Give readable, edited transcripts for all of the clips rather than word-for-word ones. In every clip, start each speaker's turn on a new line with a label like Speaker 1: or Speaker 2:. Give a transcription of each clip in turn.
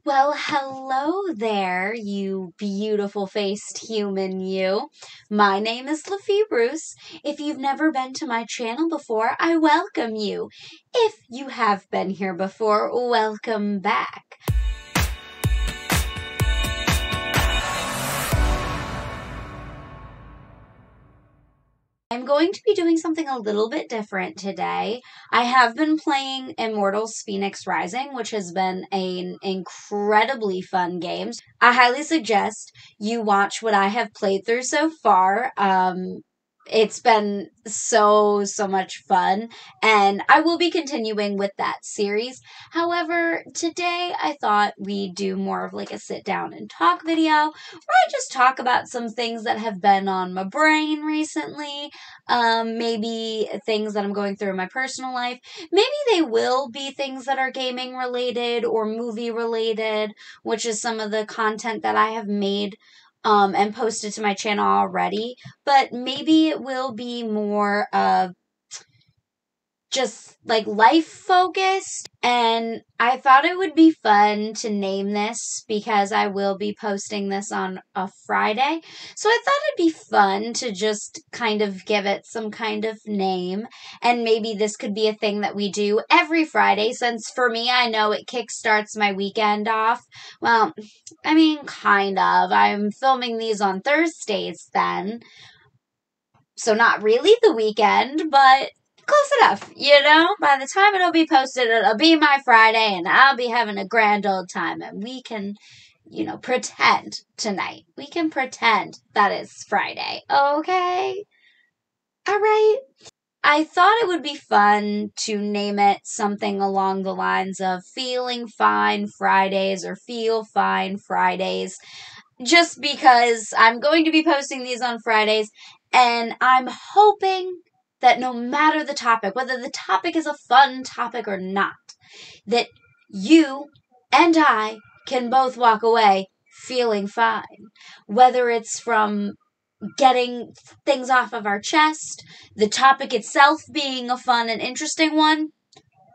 Speaker 1: Well, hello there, you beautiful-faced human you. My name is Lafie Bruce. If you've never been to my channel before, I welcome you. If you have been here before, welcome back. I'm going to be doing something a little bit different today. I have been playing Immortals Fenyx Rising, which has been an incredibly fun game. I highly suggest you watch what I have played through so far. It's been so much fun, and I will be continuing with that series. However, today I thought we'd do more of like a sit down and talk video, where I just talk about some things that have been on my brain recently, maybe things that I'm going through in my personal life. Maybe they will be things that are gaming related or movie related, which is some of the content that I have made and posted to my channel already, but maybe it will be more of just like life focused. And I thought it would be fun to name this because I will be posting this on a Friday. So I thought it'd be fun to just kind of give it some kind of name. And maybe this could be a thing that we do every Friday, since for me, I know it kickstarts my weekend off. Well, I mean, kind of. I'm filming these on Thursdays then. So not really the weekend, but close enough, you know? By the time it'll be posted, it'll be my Friday, and I'll be having a grand old time, and we can, pretend tonight. We can pretend that it's Friday, okay? Alright. I thought it would be fun to name it something along the lines of Feeling Fine Fridays or Feel Fine Fridays, just because I'm going to be posting these on Fridays, and I'm hoping that no matter the topic, whether the topic is a fun topic or not, that you and I can both walk away feeling fine. Whether it's from getting things off of our chest, the topic itself being a fun and interesting one,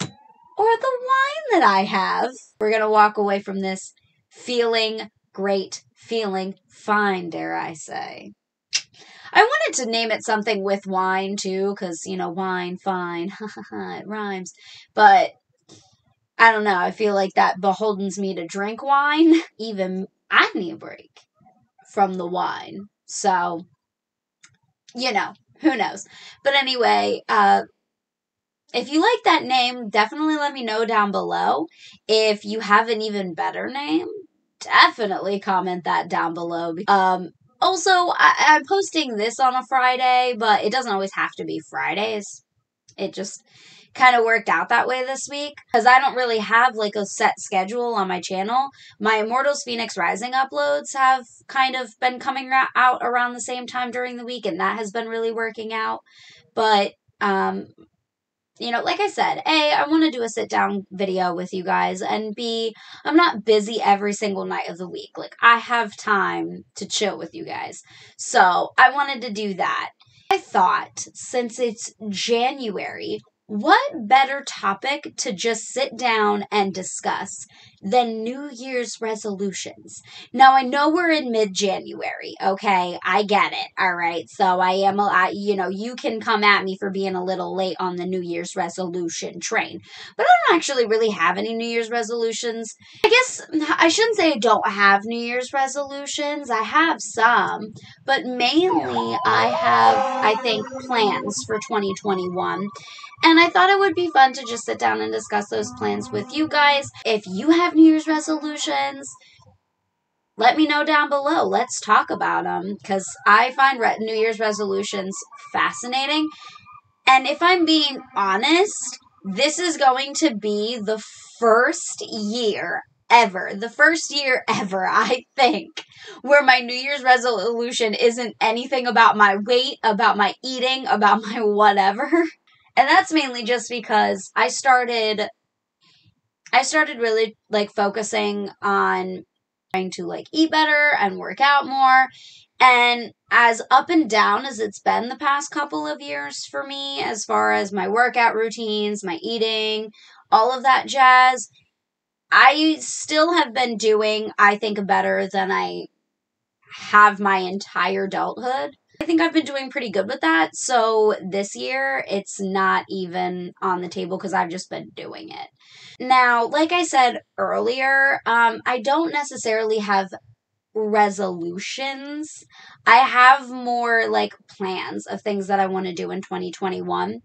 Speaker 1: or the wine that I have. We're going to walk away from this feeling great, feeling fine, dare I say. I wanted to name it something with wine, too, because, wine, fine, it rhymes. But, I don't know, I feel like that beholdens me to drink wine. Even I need a break from the wine. So, who knows. But anyway, if you like that name, definitely let me know down below. If you have an even better name, definitely comment that down below. Also, I'm posting this on a Friday, but it doesn't always have to be Fridays. It just kind of worked out that way this week, because I don't really have like a set schedule on my channel. My Immortals Fenyx Rising uploads have kind of been coming out around the same time during the week, and that has been really working out. But, like I said, A, I want to do a sit-down video with you guys, and B, I'm not busy every single night of the week. Like, I have time to chill with you guys. So, I wanted to do that. I thought, since it's January, what better topic to just sit down and discuss than New Year's resolutions? Now, I know we're in mid-January, okay? I get it, all right? So I am, you can come at me for being a little late on the New Year's resolution train. But I don't actually really have any New Year's resolutions. I guess I shouldn't say I don't have New Year's resolutions. I have some, but mainly I have, I think, plans for 2021. And I thought it would be fun to just sit down and discuss those plans with you guys. If you have New Year's resolutions, let me know down below. Let's talk about them, because I find New Year's resolutions fascinating. And if I'm being honest, this is going to be the first year ever, I think, where my New Year's resolution isn't anything about my weight, about my eating, about my whatever. And that's mainly just because I started really, like, focusing on trying to, like, eat better and work out more. And as up and down as it's been the past couple of years for me, as far as my workout routines, my eating, all of that jazz, I still have been doing, I think, better than I have my entire adulthood. I think I've been doing pretty good with that. So this year, it's not even on the table because I've just been doing it. Now, like I said earlier, I don't necessarily have resolutions. I have more like plans of things that I want to do in 2021.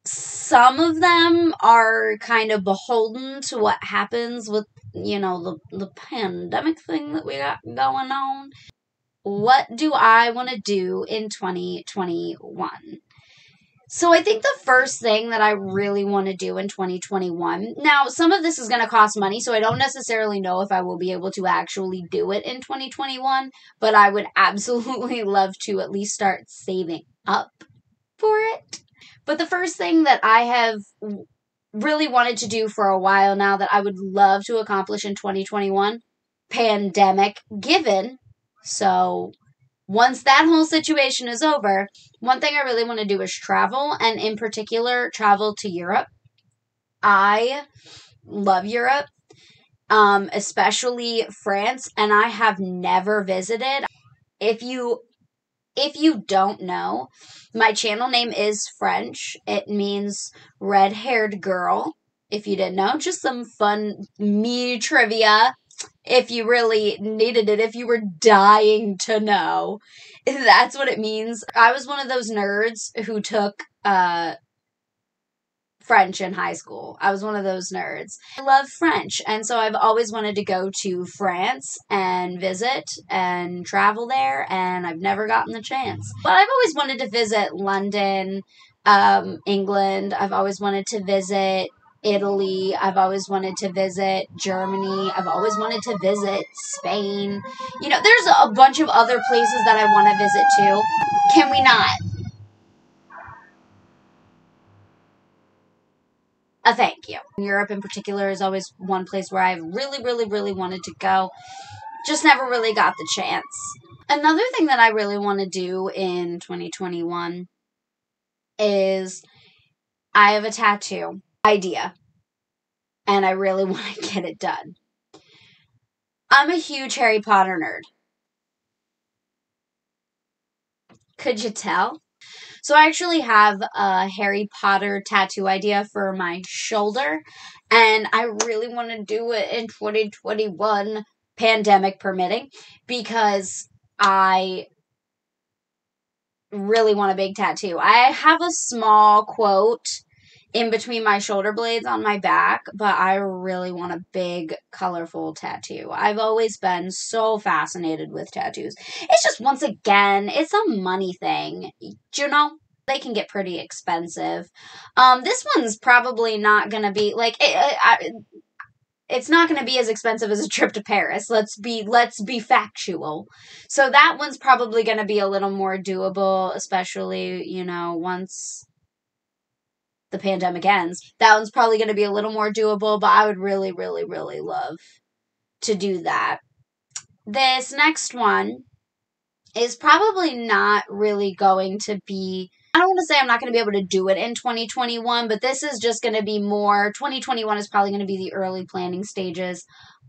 Speaker 1: Some of them are kind of beholden to what happens with, the pandemic thing that we got going on. What do I want to do in 2021? So I think the first thing that I really want to do in 2021, now some of this is going to cost money, so I don't necessarily know if I will be able to actually do it in 2021, but I would absolutely love to at least start saving up for it. But the first thing that I have really wanted to do for a while now that I would love to accomplish in 2021, pandemic given. So once that whole situation is over, one thing I really want to do is travel, and in particular, travel to Europe. I love Europe, especially France, and I have never visited. If you don't know, my channel name is French. It means red-haired girl. If you didn't know, just some fun me trivia. If you really needed it, if you were dying to know, that's what it means. I was one of those nerds who took French in high school. I was one of those nerds. I love French, and so I've always wanted to go to France and visit and travel there, and I've never gotten the chance. But I've always wanted to visit London, England. I've always wanted to visit Italy. I've always wanted to visit Germany. I've always wanted to visit Spain. There's a bunch of other places that I want to visit too. Can we not? A thank you. Europe in particular is always one place where I've really, really, really wanted to go. Just never really got the chance. Another thing that I really want to do in 2021 is I have a tattoo idea, and I really want to get it done. I'm a huge Harry Potter nerd. Could you tell? So I actually have a Harry Potter tattoo idea for my shoulder, and I really want to do it in 2021, pandemic permitting, because I really want a big tattoo. I have a small quote in between my shoulder blades on my back, but I really want a big, colorful tattoo. I've always been so fascinated with tattoos. It's just, once again, it's a money thing. They can get pretty expensive. This one's probably not going to be, it's not going to be as expensive as a trip to Paris. Let's be factual. So that one's probably going to be a little more doable, especially, once the pandemic ends. That one's probably going to be a little more doable, but I would really, really, really love to do that. This next one is probably not really going to be, I don't want to say I'm not going to be able to do it in 2021, but this is just going to be more, 2021 is probably going to be the early planning stages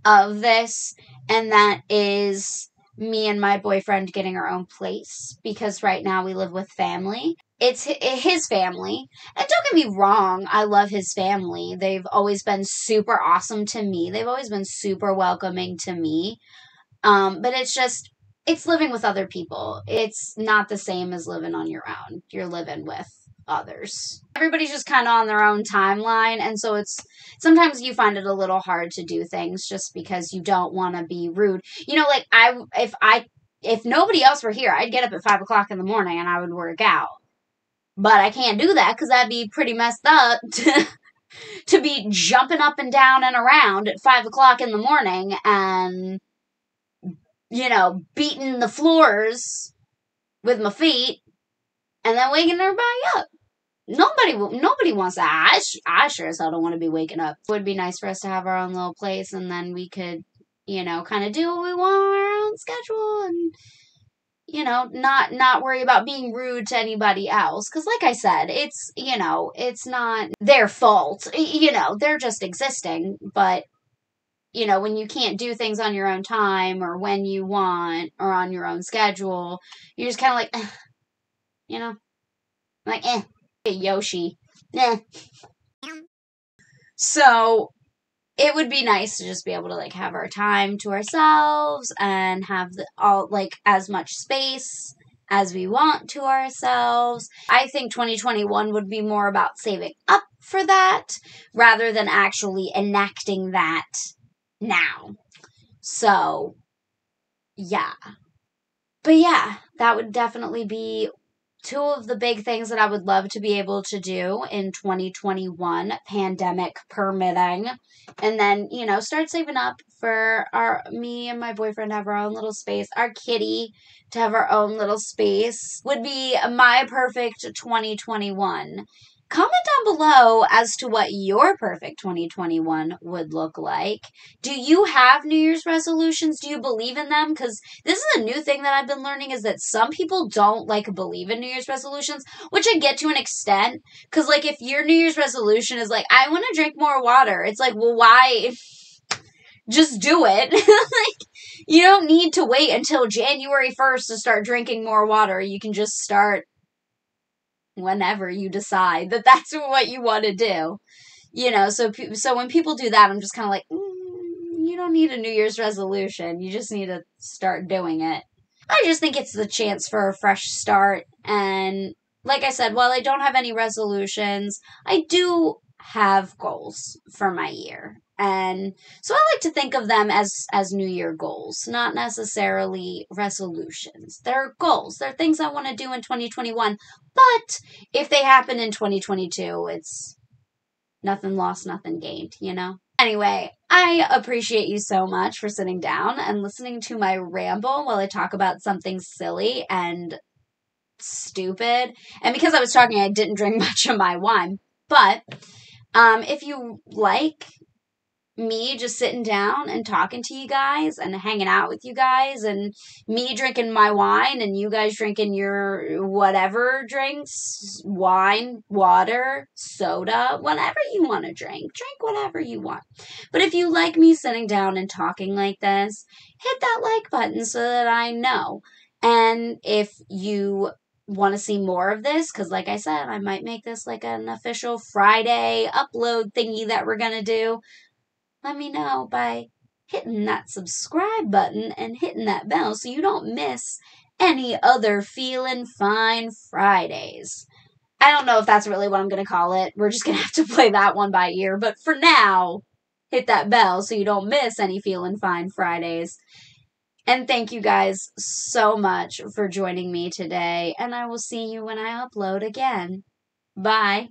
Speaker 1: of this, and that is me and my boyfriend getting our own place, because right now we live with family. It's his family, and don't get me wrong, I love his family. They've always been super awesome to me. They've always been super welcoming to me, but it's living with other people. It's not the same as living on your own. You're living with others. Everybody's just kind of on their own timeline, and so sometimes you find it a little hard to do things just because you don't want to be rude. If nobody else were here, I'd get up at 5 o'clock in the morning and I would work out. But I can't do that because that'd be pretty messed up to be jumping up and down and around at 5 o'clock in the morning and, beating the floors with my feet and then waking everybody up. Nobody wants that. I sure as hell don't want to be waking up. It would be nice for us to have our own little place, and then we could, kind of do what we want on our own schedule and, not worry about being rude to anybody else. Because like I said, it's not their fault. They're just existing. But when you can't do things on your own time or when you want or on your own schedule, you're just kind of like, you know, like, Yoshi. Eh. So it would be nice to just be able to like have our time to ourselves and have all like as much space as we want to ourselves. I think 2021 would be more about saving up for that rather than actually enacting that now. So, yeah. But yeah, that would definitely be two of the big things that I would love to be able to do in 2021, pandemic permitting. And then, start saving up for me and my boyfriend to have our own little space. Our kitty to have our own little space would be my perfect 2021. Comment down below as to what your perfect 2021 would look like. Do you have New Year's resolutions? Do you believe in them? Because this is a new thing that I've been learning is that some people don't like believe in New Year's resolutions, which I get to an extent. Because like if your New Year's resolution is like, I want to drink more water, it's like, well, why? Just do it. Like, you don't need to wait until January 1st to start drinking more water. You can just start whenever you decide that that's what you want to do. So when people do that, I'm just kind of like, you don't need a New Year's resolution. You just need to start doing it. I just think it's the chance for a fresh start. And like I said, while I don't have any resolutions, I do have goals for my year. And so I like to think of them as New Year goals, not necessarily resolutions. They're goals. They're things I want to do in 2021. But if they happen in 2022, it's nothing lost, nothing gained, Anyway, I appreciate you so much for sitting down and listening to my ramble while I talk about something silly and stupid. And because I was talking, I didn't drink much of my wine. But if you like me just sitting down and talking to you guys and hanging out with you guys and me drinking my wine and you guys drinking your whatever drinks, wine, water, soda, whatever you want to drink whatever you want. But if you like me sitting down and talking like this, hit that like button so that I know. And if you want to see more of this, because like I said, I might make this like an official Friday upload thingy that we're going to do. Let me know by hitting that subscribe button and hitting that bell so you don't miss any other Feelin' Fine Fridays. I don't know if that's really what I'm going to call it. We're just going to have to play that one by ear. But for now, hit that bell so you don't miss any Feelin' Fine Fridays. And thank you guys so much for joining me today. And I will see you when I upload again. Bye.